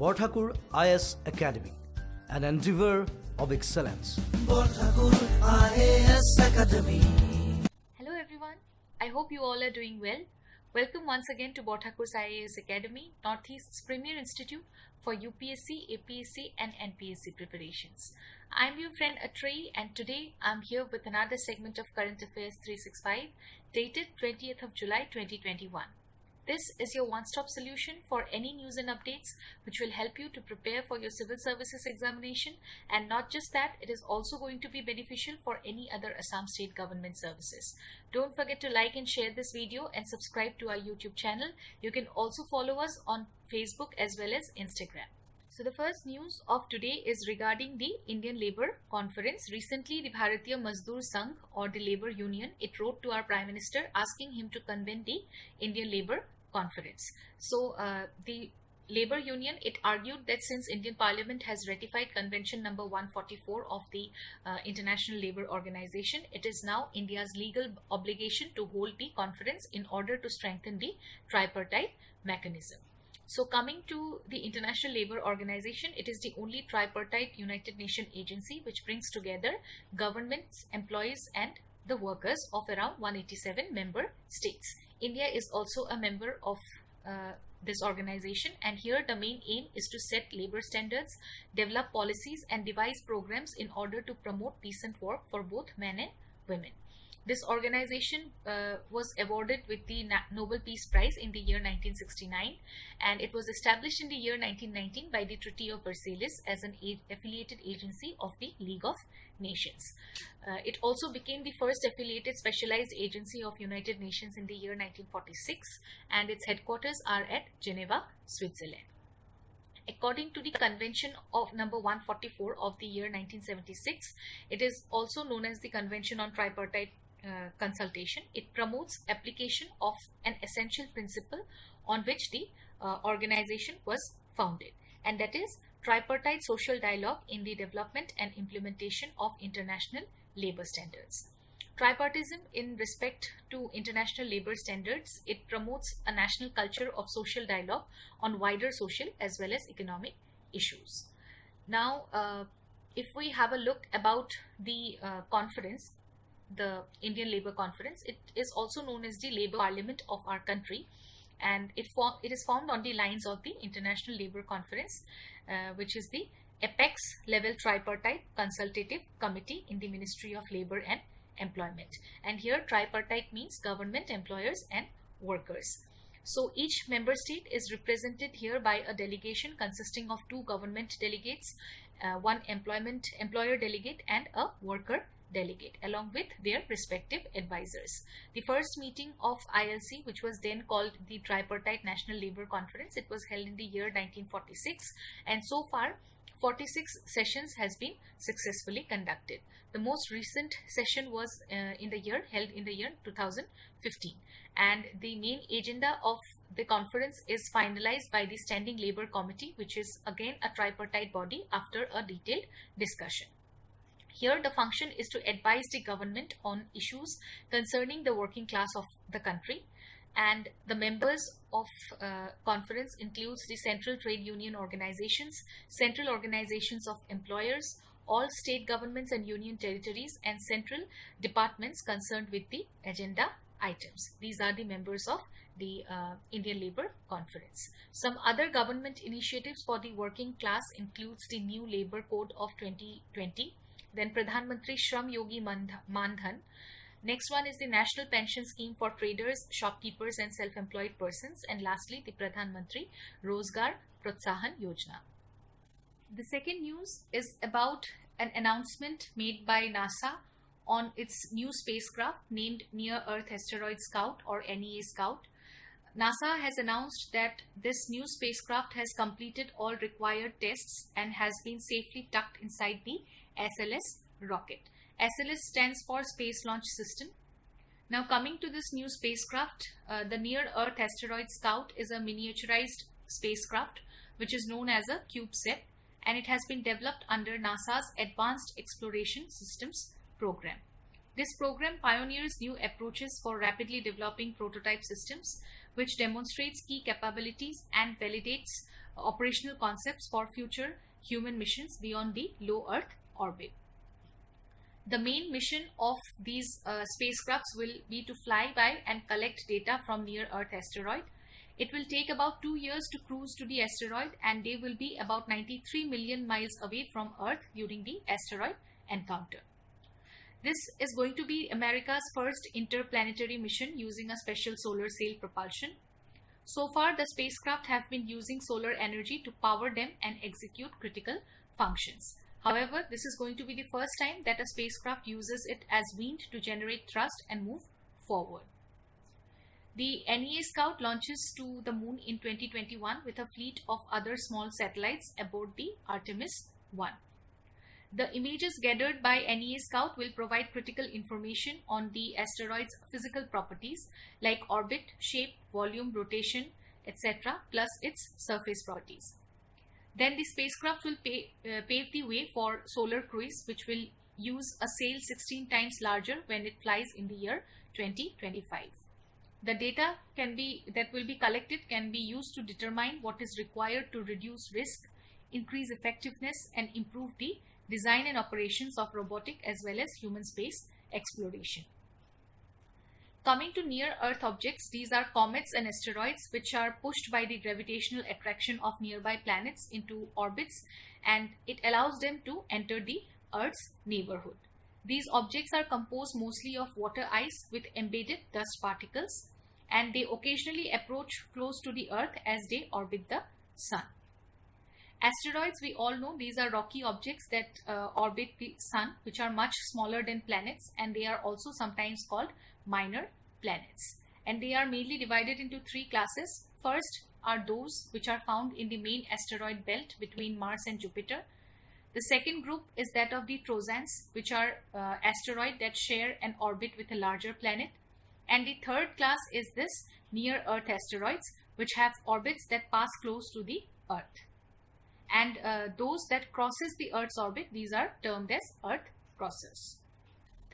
Borthakur IAS Academy, an endeavor of excellence. Borthakur IAS Academy. Hello everyone, I hope you all are doing well. Welcome once again to Borthakur's IAS Academy, Northeast's premier institute for UPSC, APSC and NPSC preparations. I'm your friend Atrey, and today I'm here with another segment of Current Affairs 365 dated 20th of July 2021. This is your one-stop solution for any news and updates which will help you to prepare for your civil services examination, and not just that, it is also going to be beneficial for any other Assam state government services. Don't forget to like and share this video and subscribe to our YouTube channel. You can also follow us on Facebook as well as Instagram. So the first news of today is regarding the Indian Labour Conference. Recently, the Bharatiya Mazdoor Sangh, or the Labour Union, it wrote to our Prime Minister asking him to convene the Indian Labour Conference. So the Labour Union, it argued that since Indian Parliament has ratified Convention number 144 of the International Labour Organization, it is now India's legal obligation to hold the conference in order to strengthen the tripartite mechanism. So coming to the International Labour Organization, it is the only tripartite United Nations agency which brings together governments, employees and the workers of around 187 member states. India is also a member of this organization, and here the main aim is to set labour standards, develop policies and devise programs in order to promote decent work for both men and women. This organization was awarded with the Nobel Peace Prize in the year 1969, and it was established in the year 1919 by the Treaty of Versailles as an affiliated agency of the League of Nations. It also became the first affiliated specialized agency of United Nations in the year 1946, and its headquarters are at Geneva, Switzerland. According to the Convention of number 144 of the year 1976, it is also known as the Convention on Tripartite Consultation. It promotes application of an essential principle on which the organization was founded, and that is tripartite social dialogue in the development and implementation of international labor standards. Tripartism in respect to international labor standards, it promotes a national culture of social dialogue on wider social as well as economic issues. Now, if we have a look about the conference, the Indian Labour Conference, it is also known as the Labour Parliament of our country, and it is formed on the lines of the International Labour Conference, which is the apex level tripartite consultative committee in the Ministry of Labour and Employment. And here tripartite means government, employers and workers. So each member state is represented here by a delegation consisting of 2 government delegates, 1 employer delegate and a worker delegate, along with their respective advisors. The first meeting of ILC, which was then called the Tripartite National Labour Conference, it was held in the year 1946, and so far 46 sessions has been successfully conducted. The most recent session was held in the year 2015, and the main agenda of the conference is finalized by the Standing Labour Committee, which is again a tripartite body after a detailed discussion. Here the function is to advise the government on issues concerning the working class of the country, and the members of conference includes the central trade union organizations, central organizations of employers, all state governments and union territories, and central departments concerned with the agenda items. These are the members of the Indian Labour Conference. Some other government initiatives for the working class includes the new Labour Code of 2020, then Pradhan Mantri Shram Yogi Mandhan. Next one is the National Pension Scheme for traders, shopkeepers and self-employed persons, and lastly the Pradhan Mantri Rozgar Protsahan Yojana. The second news is about an announcement made by NASA on its new spacecraft named Near Earth Asteroid Scout, or NEA Scout. NASA has announced that this new spacecraft has completed all required tests and has been safely tucked inside the SLS rocket. SLS stands for Space Launch System. Now coming to this new spacecraft, the Near Earth Asteroid Scout is a miniaturized spacecraft which is known as a CubeSat, and it has been developed under NASA's Advanced Exploration Systems program. This program pioneers new approaches for rapidly developing prototype systems, which demonstrates key capabilities and validates operational concepts for future human missions beyond the low Earth orbit. The main mission of these spacecrafts will be to fly by and collect data from near Earth asteroid. It will take about 2 years to cruise to the asteroid, and they will be about 93 million miles away from Earth during the asteroid encounter. This is going to be America's first interplanetary mission using a special solar sail propulsion. So far, the spacecraft have been using solar energy to power them and execute critical functions. However, this is going to be the first time that a spacecraft uses it as wind to generate thrust and move forward. The NEA Scout launches to the moon in 2021 with a fleet of other small satellites aboard the Artemis 1. The images gathered by NEA Scout will provide critical information on the asteroid's physical properties like orbit, shape, volume, rotation, etc., plus its surface properties. Then the spacecraft will pave the way for solar cruise, which will use a sail 16 times larger when it flies in the year 2025. The data that will be collected can be used to determine what is required to reduce risk, increase effectiveness, and improve the design and operations of robotic as well as human space exploration. Coming to near-Earth objects, these are comets and asteroids which are pushed by the gravitational attraction of nearby planets into orbits, and it allows them to enter the Earth's neighborhood. These objects are composed mostly of water ice with embedded dust particles, and they occasionally approach close to the Earth as they orbit the Sun. Asteroids, we all know, these are rocky objects that orbit the Sun, which are much smaller than planets, and they are also sometimes called minor planets. And they are mainly divided into three classes. First are those which are found in the main asteroid belt between Mars and Jupiter. The second group is that of the Trojans, which are asteroids that share an orbit with a larger planet. And the third class is this near-Earth asteroids, which have orbits that pass close to the Earth. And those that crosses the Earth's orbit, these are termed as Earth crossers.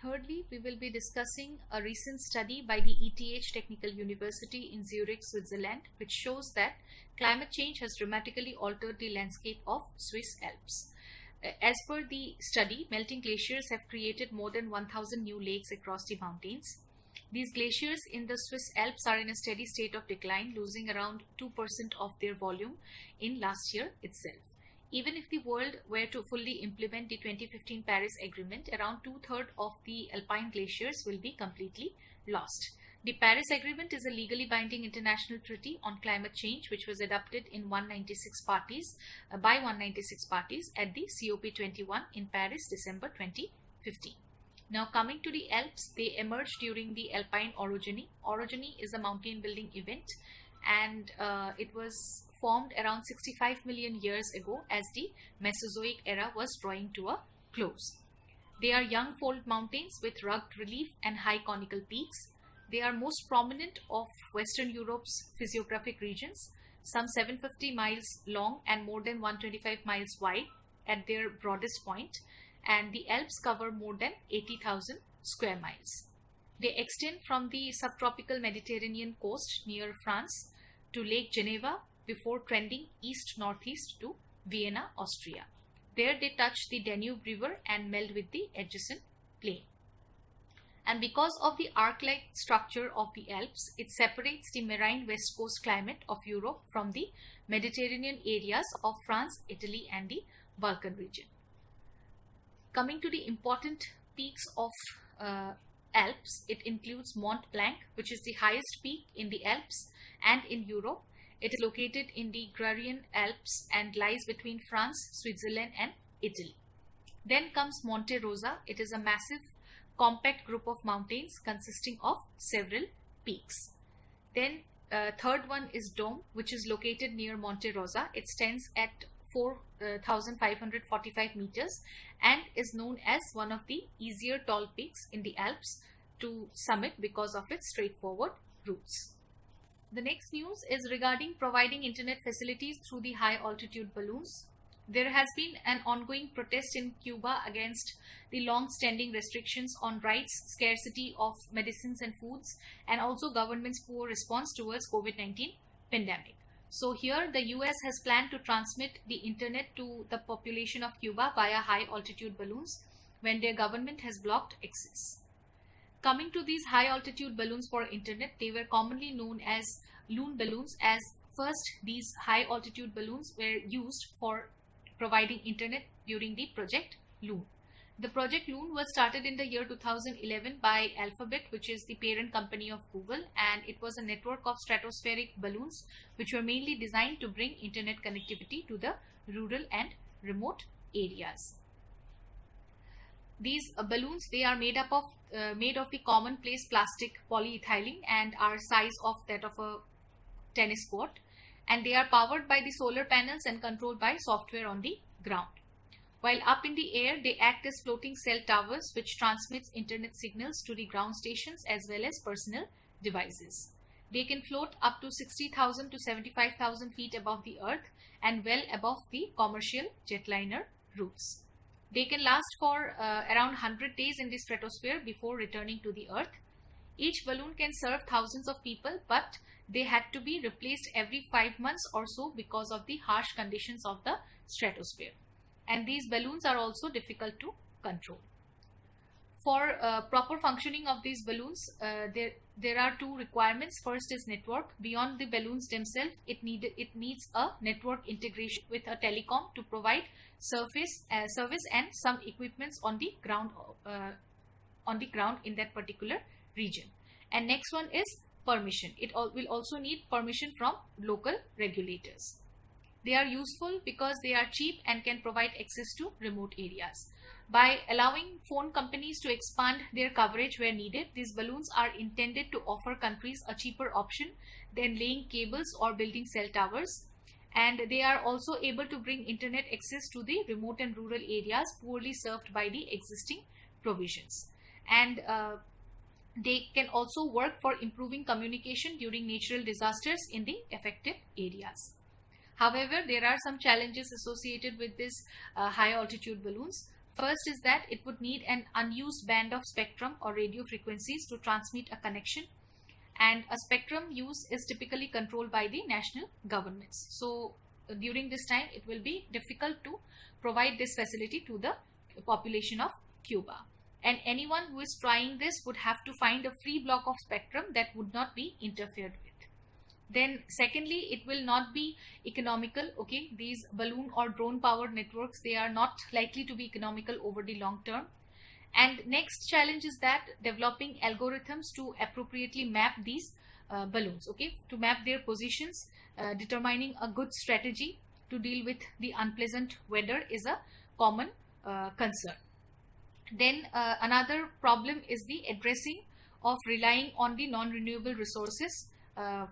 Thirdly, we will be discussing a recent study by the ETH Technical University in Zurich, Switzerland, which shows that climate change has dramatically altered the landscape of Swiss Alps. As per the study, melting glaciers have created more than 1,000 new lakes across the mountains. These glaciers in the Swiss Alps are in a steady state of decline, losing around 2% of their volume in last year itself. Even if the world were to fully implement the 2015 Paris Agreement, around 2/3 of the alpine glaciers will be completely lost. The Paris Agreement is a legally binding international treaty on climate change which was adopted in by 196 parties at the COP21 in Paris, December 2015. Now coming to the Alps, they emerged during the Alpine orogeny. Orogeny is a mountain building event, and it was formed around 65 million years ago as the Mesozoic era was drawing to a close. They are young fold mountains with rugged relief and high conical peaks. They are most prominent of Western Europe's physiographic regions, some 750 miles long and more than 125 miles wide at their broadest point, and the Alps cover more than 80,000 square miles. They extend from the subtropical Mediterranean coast near France to Lake Geneva before trending east-northeast to Vienna, Austria. There they touch the Danube River and meld with the adjacent plain. And because of the arc-like structure of the Alps, it separates the marine west coast climate of Europe from the Mediterranean areas of France, Italy and the Balkan region. Coming to the important peaks of Alps, it includes Mont Blanc, which is the highest peak in the Alps and in Europe. It is located in the Grarian Alps and lies between France, Switzerland and Italy. Then comes Monte Rosa. It is a massive compact group of mountains consisting of several peaks. Then third one is Dome, which is located near Monte Rosa. It stands at 4,545 meters and is known as one of the easier tall peaks in the Alps to summit because of its straightforward routes. The next news is regarding providing internet facilities through the high altitude balloons. There has been an ongoing protest in Cuba against the long-standing restrictions on rights, scarcity of medicines and foods, and also government's poor response towards COVID-19 pandemic. So here the US has planned to transmit the internet to the population of Cuba via high altitude balloons when their government has blocked access. Coming to these high altitude balloons for internet, they were commonly known as loon balloons, as first these high altitude balloons were used for providing internet during the Project Loon. The Project Loon was started in the year 2011 by Alphabet, which is the parent company of Google, and it was a network of stratospheric balloons which were mainly designed to bring internet connectivity to the rural and remote areas. These balloons, they are made of the commonplace plastic polyethylene and are size of that of a tennis court, and they are powered by the solar panels and controlled by software on the ground. While up in the air, they act as floating cell towers which transmits internet signals to the ground stations as well as personal devices. They can float up to 60,000 to 75,000 feet above the earth and well above the commercial jetliner routes. They can last for around 100 days in the stratosphere before returning to the earth. Each balloon can serve thousands of people, but they had to be replaced every 5 months or so because of the harsh conditions of the stratosphere. And these balloons are also difficult to control. For proper functioning of these balloons, there are two requirements. First is network. Beyond the balloons themselves, it needs a network integration with a telecom to provide service and some equipments on the ground in that particular region. And next one is permission. It will also need permission from local regulators. They are useful because they are cheap and can provide access to remote areas. By allowing phone companies to expand their coverage where needed, these balloons are intended to offer countries a cheaper option than laying cables or building cell towers. And they are also able to bring internet access to the remote and rural areas poorly served by the existing provisions. And they can also work for improving communication during natural disasters in the affected areas. However, there are some challenges associated with this high altitude balloons. First is that it would need an unused band of spectrum or radio frequencies to transmit a connection, and a spectrum use is typically controlled by the national governments. So during this time it will be difficult to provide this facility to the population of Cuba, and anyone who is trying this would have to find a free block of spectrum that would not be interfered with. Then secondly, it will not be economical. Okay, these balloon or drone powered networks, they are not likely to be economical over the long term. And next challenge is that developing algorithms to appropriately map these balloons, okay, to map their positions, determining a good strategy to deal with the unpleasant weather is a common concern. Then another problem is the addressing of relying on the non-renewable resources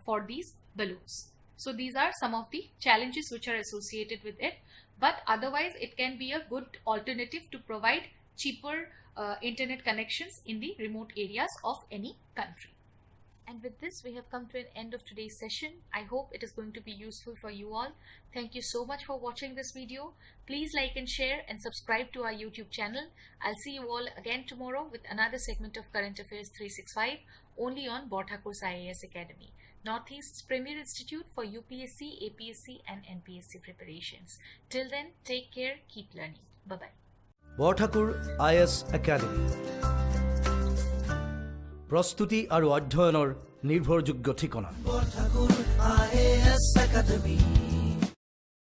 for these balloons. So these are some of the challenges which are associated with it, but otherwise it can be a good alternative to provide cheaper internet connections in the remote areas of any country. And with this, we have come to an end of today's session. I hope it is going to be useful for you all. Thank you so much for watching this video. Please like and share and subscribe to our YouTube channel. I'll see you all again tomorrow with another segment of Current Affairs 365 only on Borthakur's IAS Academy, Northeast's premier institute for UPSC, APSC and NPSC preparations. Till then, take care, keep learning. Bye-bye. Borthakur IAS Academy. प्रस्तुति और अध्ययनर निर्भरयोग्य ठिकाना Borthakur IAS Academy.